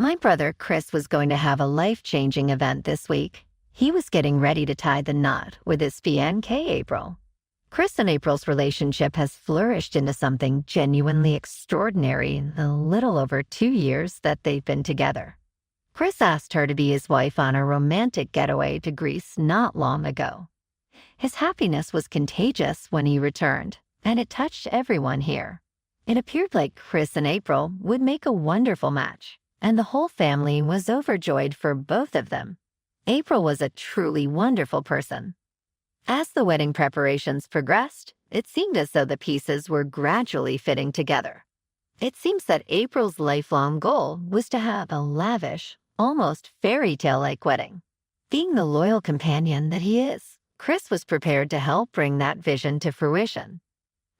My brother Chris was going to have a life-changing event this week. He was getting ready to tie the knot with his fiancée, April. Chris and April's relationship has flourished into something genuinely extraordinary in the little over 2 years that they've been together. Chris asked her to be his wife on a romantic getaway to Greece not long ago. His happiness was contagious when he returned, and it touched everyone here. It appeared like Chris and April would make a wonderful match, and the whole family was overjoyed for both of them. April was a truly wonderful person. As the wedding preparations progressed, it seemed as though the pieces were gradually fitting together. It seems that April's lifelong goal was to have a lavish, almost fairy tale-like wedding. Being the loyal companion that he is, Chris was prepared to help bring that vision to fruition.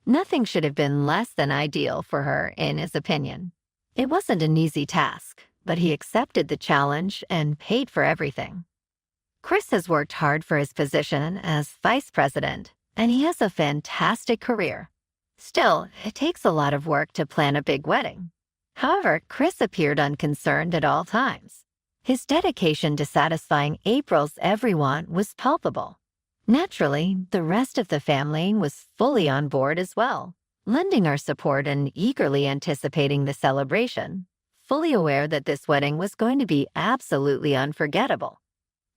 Nothing should have been less than ideal for her, in his opinion. It wasn't an easy task, but he accepted the challenge and paid for everything. Chris has worked hard for his position as vice president, and he has a fantastic career. Still, it takes a lot of work to plan a big wedding. However, Chris appeared unconcerned at all times. His dedication to satisfying April's every want was palpable. Naturally, the rest of the family was fully on board as well, lending our support and eagerly anticipating the celebration, fully aware that this wedding was going to be absolutely unforgettable.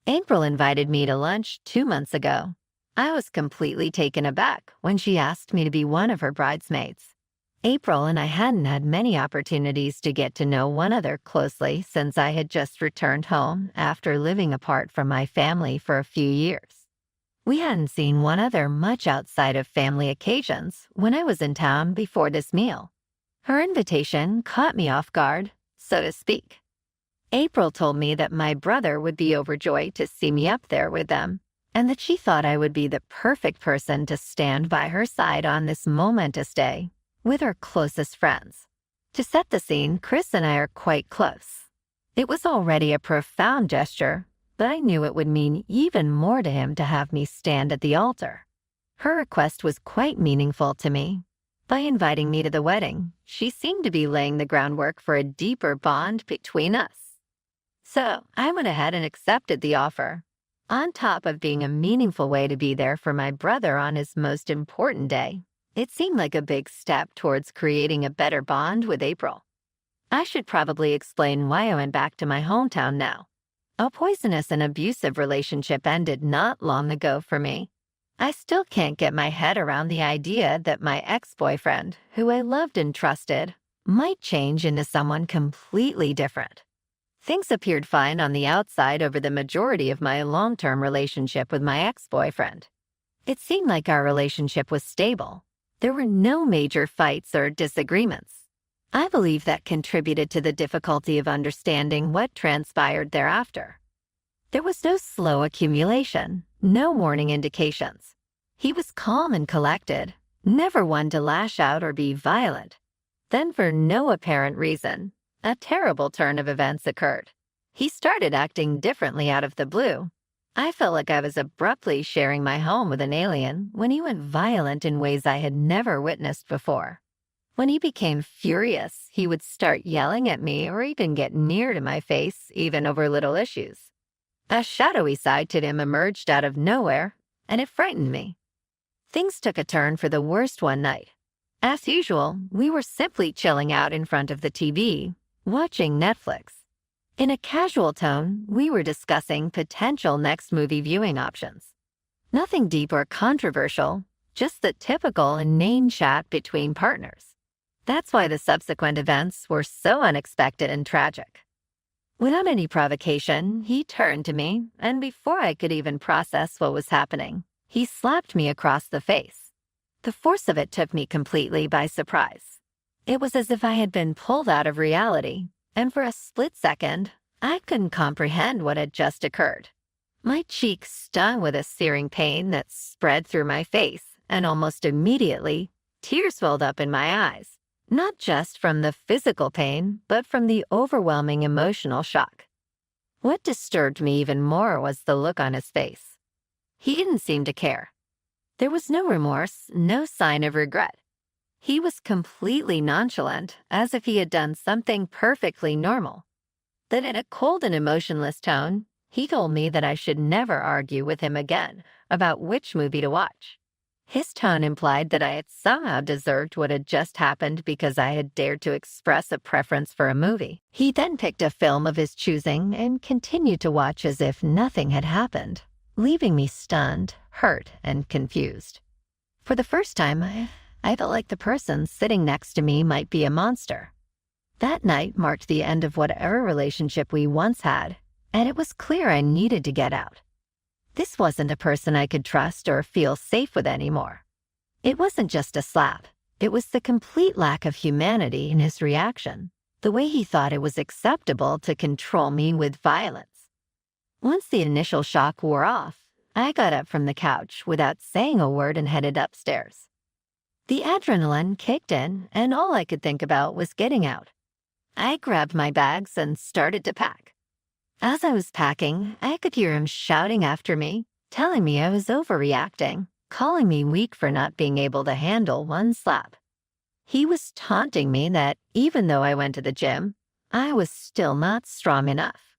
April invited me to lunch 2 months ago. I was completely taken aback when she asked me to be one of her bridesmaids. April and I hadn't had many opportunities to get to know one another closely since I had just returned home after living apart from my family for a few years. We hadn't seen one another much outside of family occasions when I was in town before this meal. Her invitation caught me off guard, so to speak. April told me that my brother would be overjoyed to see me up there with them, and that she thought I would be the perfect person to stand by her side on this momentous day with her closest friends. To set the scene, Chris and I are quite close. It was already a profound gesture, but I knew it would mean even more to him to have me stand at the altar. Her request was quite meaningful to me. By inviting me to the wedding, she seemed to be laying the groundwork for a deeper bond between us. So I went ahead and accepted the offer. On top of being a meaningful way to be there for my brother on his most important day, it seemed like a big step towards creating a better bond with April. I should probably explain why I went back to my hometown now. A poisonous and abusive relationship ended not long ago for me. I still can't get my head around the idea that my ex-boyfriend, who I loved and trusted, might change into someone completely different. Things appeared fine on the outside over the majority of my long-term relationship with my ex-boyfriend. It seemed like our relationship was stable. There were no major fights or disagreements. I believe that contributed to the difficulty of understanding what transpired thereafter. There was no slow accumulation, no warning indications. He was calm and collected, never one to lash out or be violent. Then, for no apparent reason, a terrible turn of events occurred. He started acting differently out of the blue. I felt like I was abruptly sharing my home with an alien when he went violent in ways I had never witnessed before. When he became furious, he would start yelling at me or even get near to my face, even over little issues. A shadowy side to him emerged out of nowhere, and it frightened me. Things took a turn for the worst one night. As usual, we were simply chilling out in front of the TV, watching Netflix. In a casual tone, we were discussing potential next movie viewing options. Nothing deep or controversial, just the typical inane chat between partners. That's why the subsequent events were so unexpected and tragic. Without any provocation, he turned to me, and before I could even process what was happening, he slapped me across the face. The force of it took me completely by surprise. It was as if I had been pulled out of reality, and for a split second, I couldn't comprehend what had just occurred. My cheek stung with a searing pain that spread through my face, and almost immediately, tears welled up in my eyes, not just from the physical pain, but from the overwhelming emotional shock. What disturbed me even more was the look on his face. He didn't seem to care. There was no remorse, no sign of regret. He was completely nonchalant, as if he had done something perfectly normal. Then in a cold and emotionless tone, he told me that I should never argue with him again about which movie to watch. His tone implied that I had somehow deserved what had just happened because I had dared to express a preference for a movie. He then picked a film of his choosing and continued to watch as if nothing had happened, leaving me stunned, hurt, and confused. For the first time, I felt like the person sitting next to me might be a monster. That night marked the end of whatever relationship we once had, and it was clear I needed to get out. This wasn't a person I could trust or feel safe with anymore. It wasn't just a slap. It was the complete lack of humanity in his reaction, the way he thought it was acceptable to control me with violence. Once the initial shock wore off, I got up from the couch without saying a word and headed upstairs. The adrenaline kicked in, and all I could think about was getting out. I grabbed my bags and started to pack. As I was packing, I could hear him shouting after me, telling me I was overreacting, calling me weak for not being able to handle one slap. He was taunting me that even though I went to the gym, I was still not strong enough.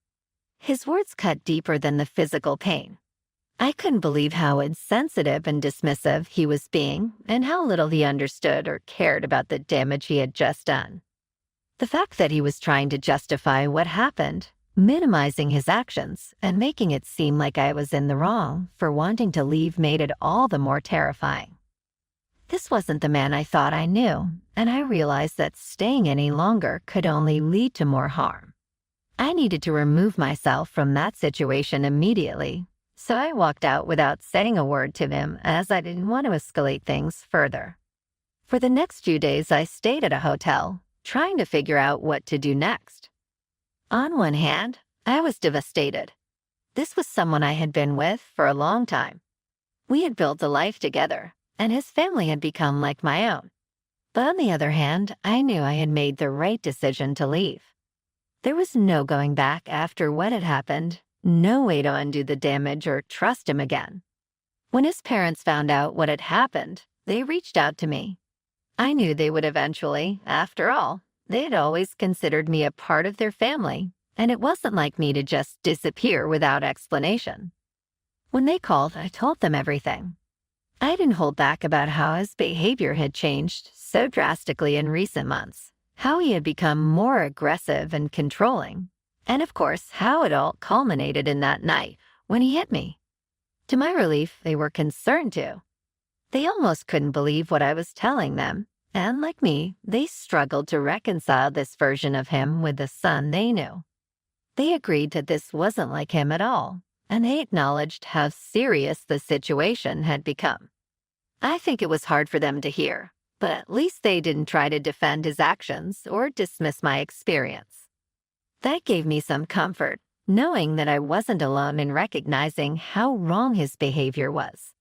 His words cut deeper than the physical pain. I couldn't believe how insensitive and dismissive he was being and how little he understood or cared about the damage he had just done. The fact that he was trying to justify what happened, minimizing his actions and making it seem like I was in the wrong for wanting to leave made it all the more terrifying. This wasn't the man I thought I knew, and I realized that staying any longer could only lead to more harm. I needed to remove myself from that situation immediately, so I walked out without saying a word to him as I didn't want to escalate things further. For the next few days, I stayed at a hotel, trying to figure out what to do next. On one hand, I was devastated. This was someone I had been with for a long time. We had built a life together, and his family had become like my own. But on the other hand, I knew I had made the right decision to leave. There was no going back after what had happened, no way to undo the damage or trust him again. When his parents found out what had happened, they reached out to me. I knew they would eventually, after all. They'd always considered me a part of their family, and it wasn't like me to just disappear without explanation. When they called, I told them everything. I didn't hold back about how his behavior had changed so drastically in recent months, how he had become more aggressive and controlling, and of course, how it all culminated in that night when he hit me. To my relief, they were concerned too. They almost couldn't believe what I was telling them. And like me, they struggled to reconcile this version of him with the son they knew. They agreed that this wasn't like him at all, and they acknowledged how serious the situation had become. I think it was hard for them to hear, but at least they didn't try to defend his actions or dismiss my experience. That gave me some comfort, knowing that I wasn't alone in recognizing how wrong his behavior was.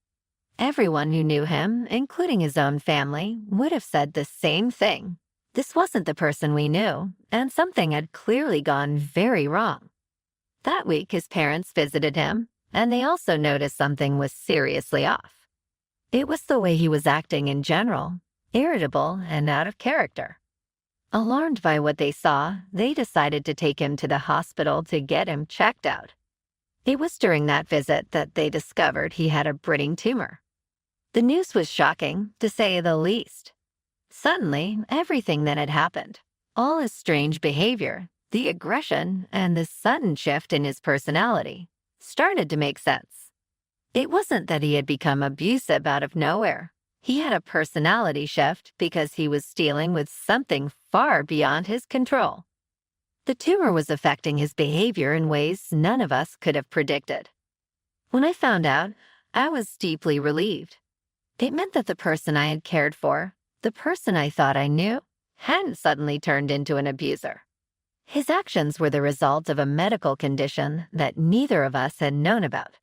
Everyone who knew him, including his own family, would have said the same thing. This wasn't the person we knew, and something had clearly gone very wrong. That week, his parents visited him, and they also noticed something was seriously off. It was the way he was acting in general, irritable and out of character. Alarmed by what they saw, they decided to take him to the hospital to get him checked out. It was during that visit that they discovered he had a brain tumor. The news was shocking, to say the least. Suddenly, everything that had happened, all his strange behavior, the aggression, and the sudden shift in his personality, started to make sense. It wasn't that he had become abusive out of nowhere. He had a personality shift because he was dealing with something far beyond his control. The tumor was affecting his behavior in ways none of us could have predicted. When I found out, I was deeply relieved. It meant that the person I had cared for, the person I thought I knew, hadn't suddenly turned into an abuser. His actions were the result of a medical condition that neither of us had known about.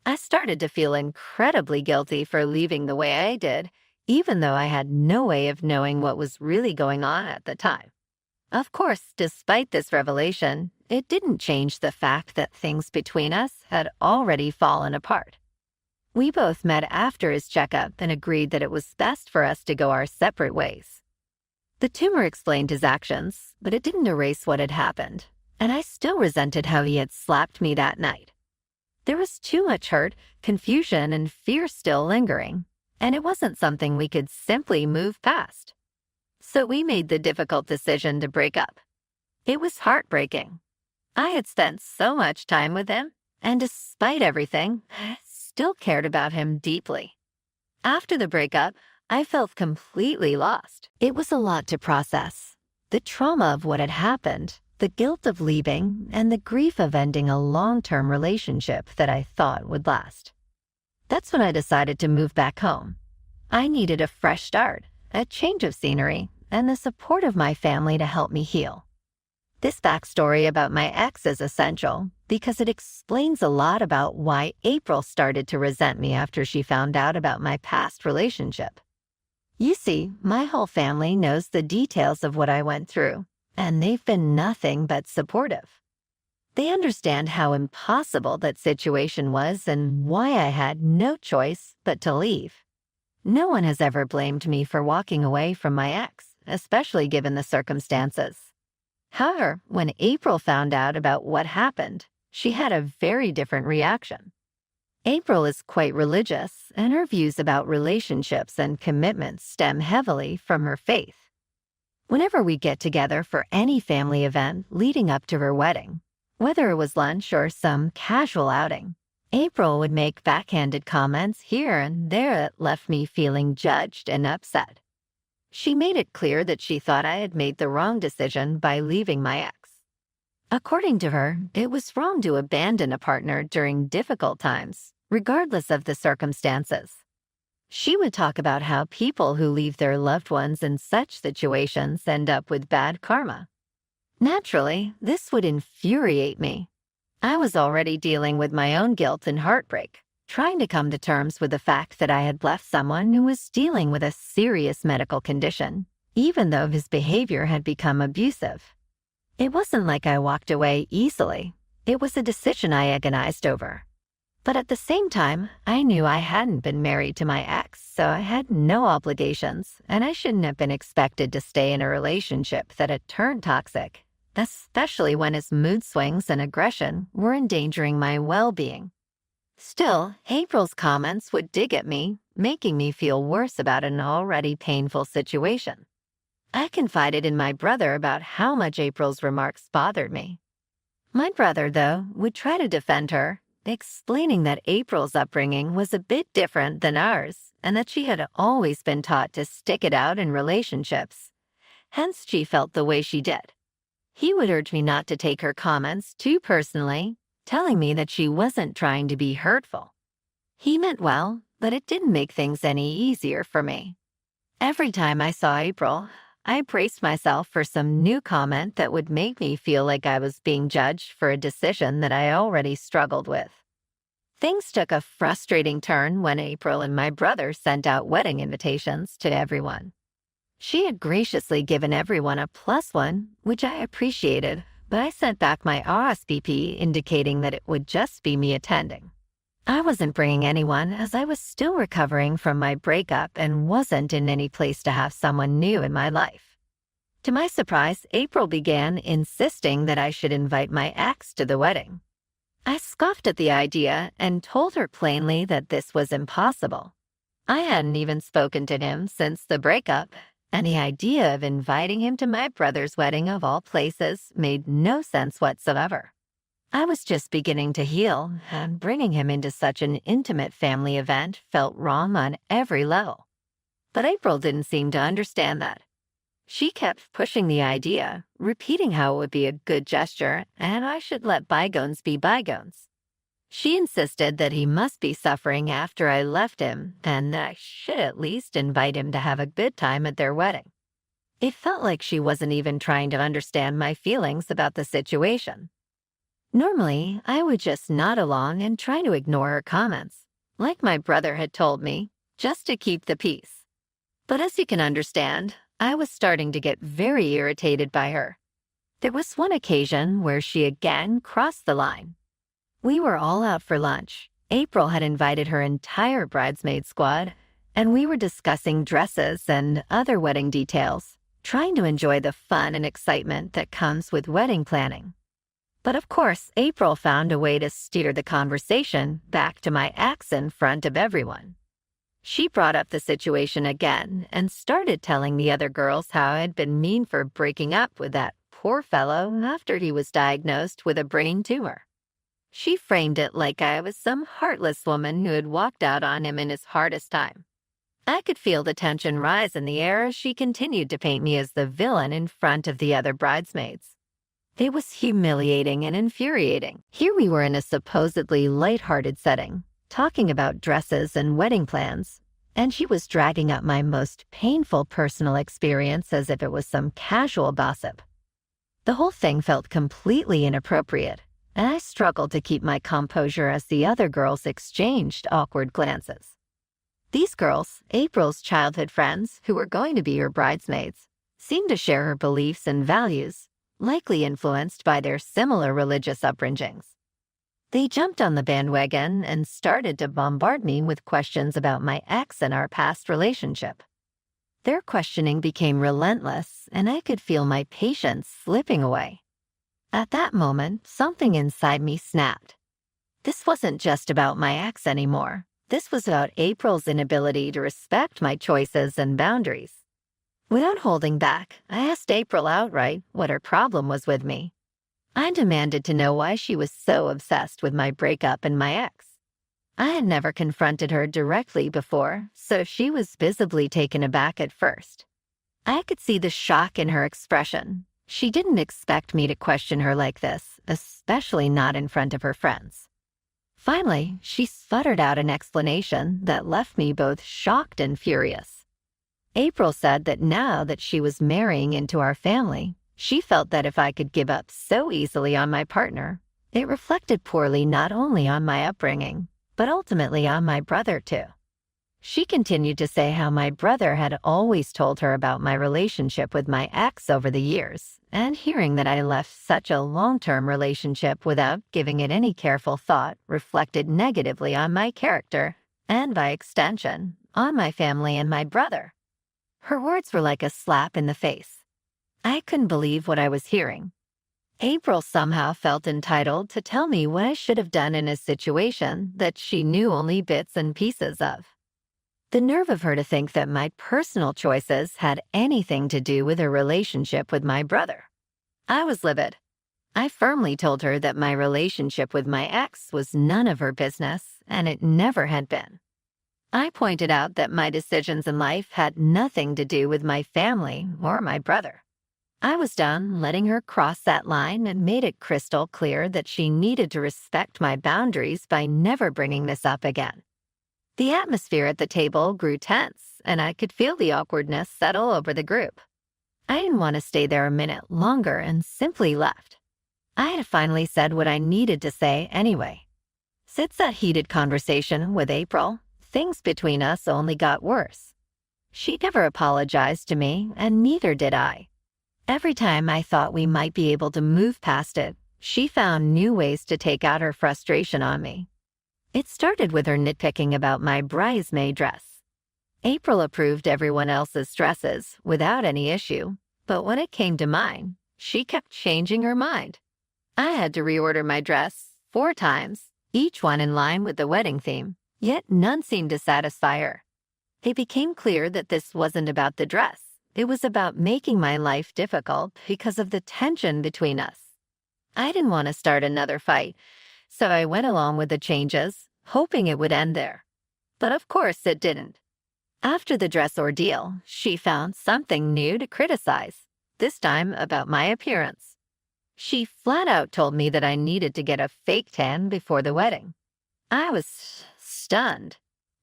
I started to feel incredibly guilty for leaving the way I did, even though I had no way of knowing what was really going on at the time. Of course, despite this revelation, it didn't change the fact that things between us had already fallen apart. We both met after his checkup and agreed that it was best for us to go our separate ways. The tumor explained his actions, but it didn't erase what had happened. and I still resented how he had slapped me that night. There was too much hurt, confusion, and fear still lingering, and it wasn't something we could simply move past. So we made the difficult decision to break up. It was heartbreaking. I had spent so much time with him, and despite everything, I still cared about him deeply. After the breakup, I felt completely lost. It was a lot to process. The trauma of what had happened, the guilt of leaving, and the grief of ending a long-term relationship that I thought would last. That's when I decided to move back home. I needed a fresh start, a change of scenery, and the support of my family to help me heal. This backstory about my ex is essential because it explains a lot about why April started to resent me after she found out about my past relationship. You see, my whole family knows the details of what I went through, and they've been nothing but supportive. They understand how impossible that situation was and why I had no choice but to leave. No one has ever blamed me for walking away from my ex, especially given the circumstances. However, when April found out about what happened, she had a very different reaction. April is quite religious, and her views about relationships and commitments stem heavily from her faith. Whenever we get together for any family event leading up to her wedding, whether it was lunch or some casual outing, April would make backhanded comments here and there that left me feeling judged and upset. She made it clear that she thought I had made the wrong decision by leaving my ex. According to her, it was wrong to abandon a partner during difficult times, regardless of the circumstances. She would talk about how people who leave their loved ones in such situations end up with bad karma. Naturally, this would infuriate me. I was already dealing with my own guilt and heartbreak, trying to come to terms with the fact that I had left someone who was dealing with a serious medical condition, even though his behavior had become abusive. It wasn't like I walked away easily. It was a decision I agonized over. But at the same time, I knew I hadn't been married to my ex, so I had no obligations, and I shouldn't have been expected to stay in a relationship that had turned toxic, especially when his mood swings and aggression were endangering my well-being. Still, April's comments would dig at me, making me feel worse about an already painful situation. I confided in my brother about how much April's remarks bothered me. My brother, though, would try to defend her, explaining that April's upbringing was a bit different than ours and that she had always been taught to stick it out in relationships. Hence, she felt the way she did. He would urge me not to take her comments too personally, telling me that she wasn't trying to be hurtful. He meant well, but it didn't make things any easier for me. Every time I saw April, I braced myself for some new comment that would make me feel like I was being judged for a decision that I already struggled with. Things took a frustrating turn when April and my brother sent out wedding invitations to everyone. She had graciously given everyone a +1, which I appreciated, but I sent back my RSVP indicating that it would just be me attending. I wasn't bringing anyone as I was still recovering from my breakup and wasn't in any place to have someone new in my life. To my surprise, April began insisting that I should invite my ex to the wedding. I scoffed at the idea and told her plainly that this was impossible. I hadn't even spoken to him since the breakup, and the idea of inviting him to my brother's wedding of all places made no sense whatsoever. I was just beginning to heal, and bringing him into such an intimate family event felt wrong on every level. But April didn't seem to understand that. She kept pushing the idea, repeating how it would be a good gesture and I should let bygones be bygones. She insisted that he must be suffering after I left him and that I should at least invite him to have a good time at their wedding. It felt like she wasn't even trying to understand my feelings about the situation. Normally, I would just nod along and try to ignore her comments, like my brother had told me, just to keep the peace. But as you can understand, I was starting to get very irritated by her. There was one occasion where she again crossed the line. We were all out for lunch. April had invited her entire bridesmaid squad, and we were discussing dresses and other wedding details, trying to enjoy the fun and excitement that comes with wedding planning. But of course, April found a way to steer the conversation back to my ex in front of everyone. She brought up the situation again and started telling the other girls how I'd been mean for breaking up with that poor fellow after he was diagnosed with a brain tumor. She framed it like I was some heartless woman who had walked out on him in his hardest time. I could feel the tension rise in the air as she continued to paint me as the villain in front of the other bridesmaids. It was humiliating and infuriating. Here we were in a supposedly lighthearted setting, talking about dresses and wedding plans, and she was dragging up my most painful personal experience as if it was some casual gossip. The whole thing felt completely inappropriate, and I struggled to keep my composure as the other girls exchanged awkward glances. These girls, April's childhood friends, who were going to be her bridesmaids, seemed to share her beliefs and values, likely influenced by their similar religious upbringings. They jumped on the bandwagon and started to bombard me with questions about my ex and our past relationship. Their questioning became relentless, and I could feel my patience slipping away. At that moment, something inside me snapped. This wasn't just about my ex anymore. This was about April's inability to respect my choices and boundaries. Without holding back, I asked April outright what her problem was with me. I demanded to know why she was so obsessed with my breakup and my ex. I had never confronted her directly before, so she was visibly taken aback at first. I could see the shock in her expression. She didn't expect me to question her like this, especially not in front of her friends. Finally, she sputtered out an explanation that left me both shocked and furious. April said that now that she was marrying into our family, she felt that if I could give up so easily on my partner, it reflected poorly not only on my upbringing, but ultimately on my brother too. She continued to say how my brother had always told her about my relationship with my ex over the years, and hearing that I left such a long-term relationship without giving it any careful thought reflected negatively on my character, and by extension, on my family and my brother. Her words were like a slap in the face. I couldn't believe what I was hearing. April somehow felt entitled to tell me what I should have done in a situation that she knew only bits and pieces of. The nerve of her to think that my personal choices had anything to do with her relationship with my brother. I was livid. I firmly told her that my relationship with my ex was none of her business, and it never had been. I pointed out that my decisions in life had nothing to do with my family or my brother. I was done letting her cross that line and made it crystal clear that she needed to respect my boundaries by never bringing this up again. The atmosphere at the table grew tense, and I could feel the awkwardness settle over the group. I didn't want to stay there a minute longer and simply left. I had finally said what I needed to say anyway. Since that heated conversation with April, things between us only got worse. She never apologized to me, and neither did I. Every time I thought we might be able to move past it, she found new ways to take out her frustration on me. It started with her nitpicking about my bridesmaid dress. April approved everyone else's dresses without any issue, but when it came to mine, she kept changing her mind. I had to reorder my dress 4 times, each one in line with the wedding theme, yet none seemed to satisfy her. It became clear that this wasn't about the dress. It was about making my life difficult because of the tension between us. I didn't want to start another fight, so I went along with the changes, hoping it would end there. But of course it didn't. After the dress ordeal, she found something new to criticize, this time about my appearance. She flat out told me that I needed to get a fake tan before the wedding. I was stunned.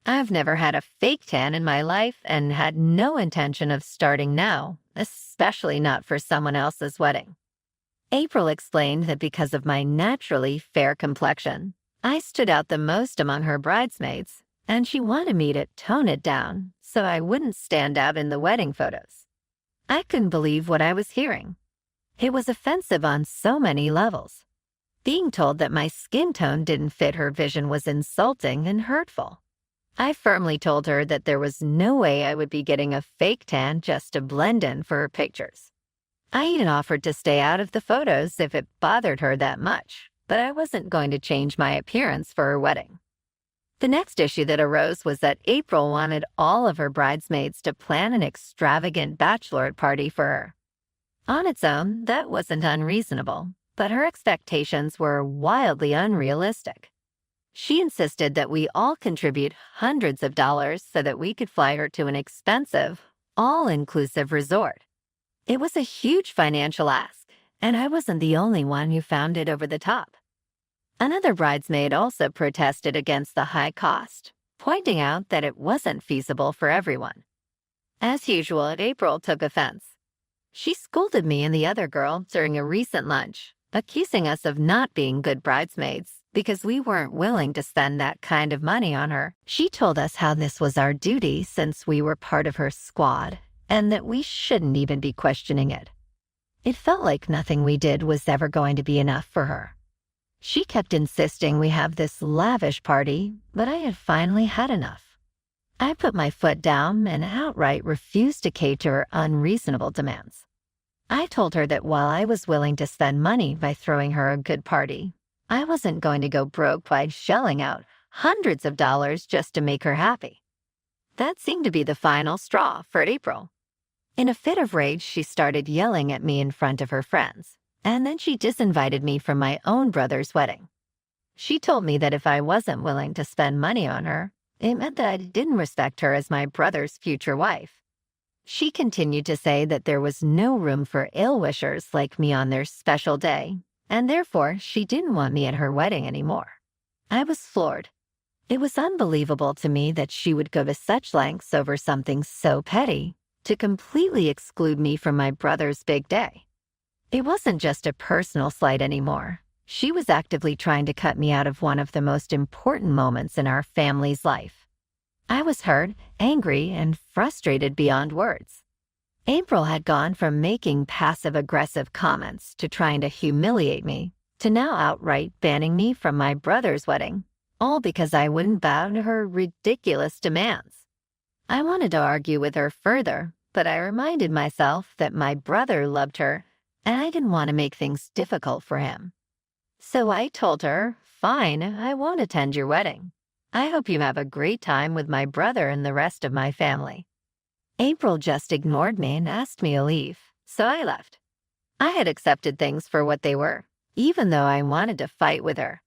I've never had a fake tan in my life and had no intention of starting now, especially not for someone else's wedding. April explained that because of my naturally fair complexion, I stood out the most among her bridesmaids, and she wanted me to tone it down so I wouldn't stand out in the wedding photos. I couldn't believe what I was hearing. It was offensive on so many levels. Being told that my skin tone didn't fit her vision was insulting and hurtful. I firmly told her that there was no way I would be getting a fake tan just to blend in for her pictures. I even offered to stay out of the photos if it bothered her that much, but I wasn't going to change my appearance for her wedding. The next issue that arose was that April wanted all of her bridesmaids to plan an extravagant bachelorette party for her. On its own, that wasn't unreasonable, but her expectations were wildly unrealistic. She insisted that we all contribute hundreds of dollars so that we could fly her to an expensive, all-inclusive resort. It was a huge financial ask, and I wasn't the only one who found it over the top. Another bridesmaid also protested against the high cost, pointing out that it wasn't feasible for everyone. As usual, April took offense. She scolded me and the other girl during a recent lunch, accusing us of not being good bridesmaids because we weren't willing to spend that kind of money on her. She told us how this was our duty since we were part of her squad, and that we shouldn't even be questioning it. It felt like nothing we did was ever going to be enough for her. She kept insisting we have this lavish party, but I had finally had enough. I put my foot down and outright refused to cave to her unreasonable demands. I told her that while I was willing to spend money by throwing her a good party, I wasn't going to go broke by shelling out hundreds of dollars just to make her happy. That seemed to be the final straw for April. In a fit of rage, she started yelling at me in front of her friends, and then she disinvited me from my own brother's wedding. She told me that if I wasn't willing to spend money on her, it meant that I didn't respect her as my brother's future wife. She continued to say that there was no room for ill-wishers like me on their special day, and therefore she didn't want me at her wedding anymore. I was floored. It was unbelievable to me that she would go to such lengths over something so petty to completely exclude me from my brother's big day. It wasn't just a personal slight anymore. She was actively trying to cut me out of one of the most important moments in our family's life. I was hurt, angry, and frustrated beyond words. April had gone from making passive-aggressive comments to trying to humiliate me to now outright banning me from my brother's wedding, all because I wouldn't bow to her ridiculous demands. I wanted to argue with her further, but I reminded myself that my brother loved her, and I didn't want to make things difficult for him. So I told her, "Fine, I won't attend your wedding. I hope you have a great time with my brother and the rest of my family." April just ignored me and asked me to leave, so I left. I had accepted things for what they were, even though I wanted to fight with her.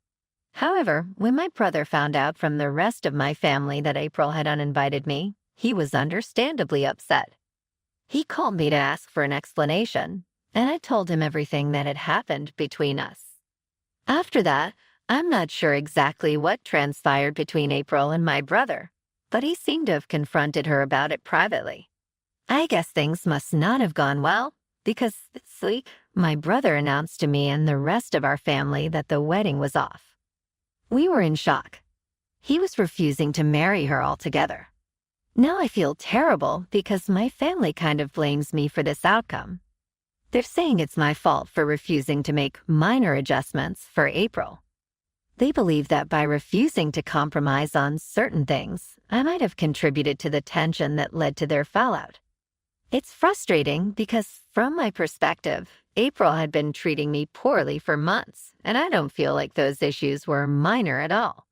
However, when my brother found out from the rest of my family that April had uninvited me, he was understandably upset. He called me to ask for an explanation, and I told him everything that had happened between us. After that, I'm not sure exactly what transpired between April and my brother, but he seemed to have confronted her about it privately. I guess things must not have gone well, because this week, my brother announced to me and the rest of our family that the wedding was off. We were in shock. He was refusing to marry her altogether. Now I feel terrible because my family kind of blames me for this outcome. They're saying it's my fault for refusing to make minor adjustments for April. They believe that by refusing to compromise on certain things, I might have contributed to the tension that led to their fallout. It's frustrating because, from my perspective, April had been treating me poorly for months, and I don't feel like those issues were minor at all.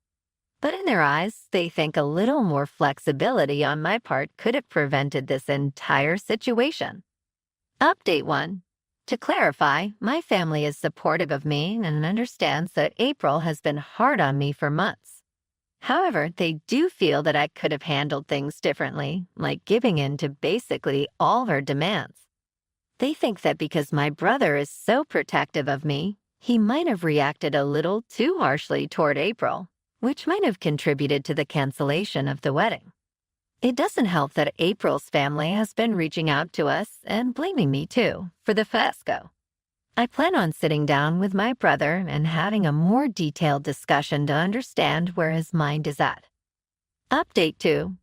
But in their eyes, they think a little more flexibility on my part could have prevented this entire situation. Update 1. To clarify, my family is supportive of me and understands that April has been hard on me for months. However, they do feel that I could have handled things differently, like giving in to basically all her demands. They think that because my brother is so protective of me, he might have reacted a little too harshly toward April, which might have contributed to the cancellation of the wedding. It doesn't help that April's family has been reaching out to us and blaming me, too, for the fiasco. I plan on sitting down with my brother and having a more detailed discussion to understand where his mind is at. Update 2.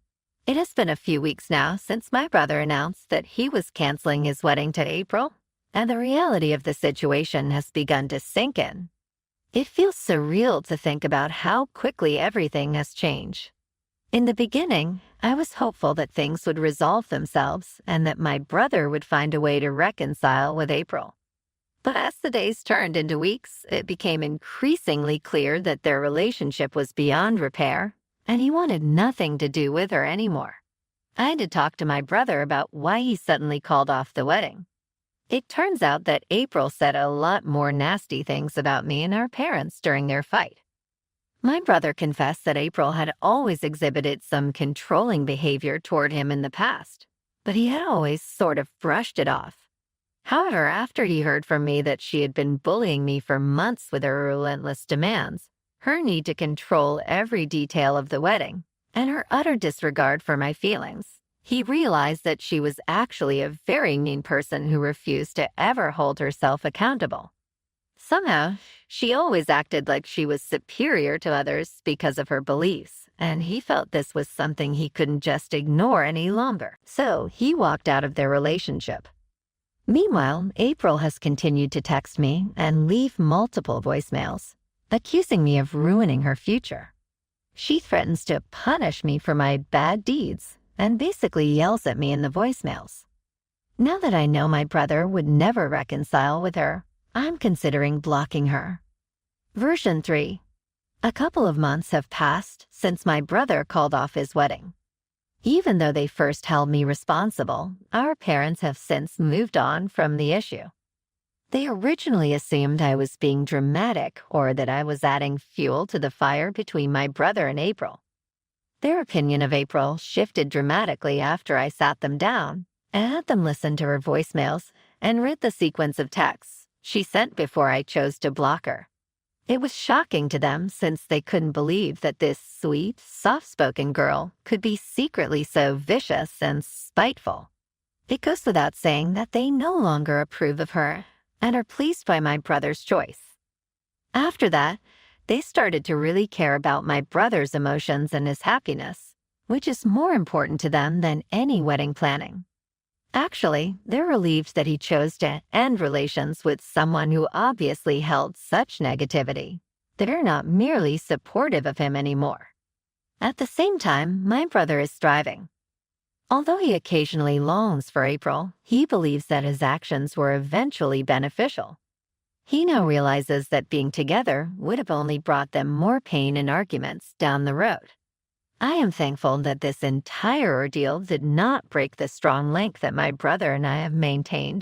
It has been a few weeks now since my brother announced that he was canceling his wedding to April, and the reality of the situation has begun to sink in. It feels surreal to think about how quickly everything has changed. In the beginning, I was hopeful that things would resolve themselves and that my brother would find a way to reconcile with April. But as the days turned into weeks, it became increasingly clear that their relationship was beyond repair, and he wanted nothing to do with her anymore. I had to talk to my brother about why he suddenly called off the wedding. It turns out that April said a lot more nasty things about me and our parents during their fight. My brother confessed that April had always exhibited some controlling behavior toward him in the past, but he had always sort of brushed it off. However, after he heard from me that she had been bullying me for months with her relentless demands, her need to control every detail of the wedding, and her utter disregard for my feelings, he realized that she was actually a very mean person who refused to ever hold herself accountable. Somehow, she always acted like she was superior to others because of her beliefs, and he felt this was something he couldn't just ignore any longer. So he walked out of their relationship. Meanwhile, April has continued to text me and leave multiple voicemails, accusing me of ruining her future. She threatens to punish me for my bad deeds and basically yells at me in the voicemails. Now that I know my brother would never reconcile with her, I'm considering blocking her. Version 3. A couple of months have passed since my brother called off his wedding. Even though they first held me responsible, our parents have since moved on from the issue. They originally assumed I was being dramatic or that I was adding fuel to the fire between my brother and April. Their opinion of April shifted dramatically after I sat them down and had them listen to her voicemails and read the sequence of texts she sent before I chose to block her. It was shocking to them since they couldn't believe that this sweet, soft-spoken girl could be secretly so vicious and spiteful. It goes without saying that they no longer approve of her and are pleased by my brother's choice. After that, they started to really care about my brother's emotions and his happiness, which is more important to them than any wedding planning. Actually, they're relieved that he chose to end relations with someone who obviously held such negativity. They're not merely supportive of him anymore. At the same time, my brother is thriving. Although he occasionally longs for April, he believes that his actions were eventually beneficial. He now realizes that being together would have only brought them more pain and arguments down the road. I am thankful that this entire ordeal did not break the strong link that my brother and I have maintained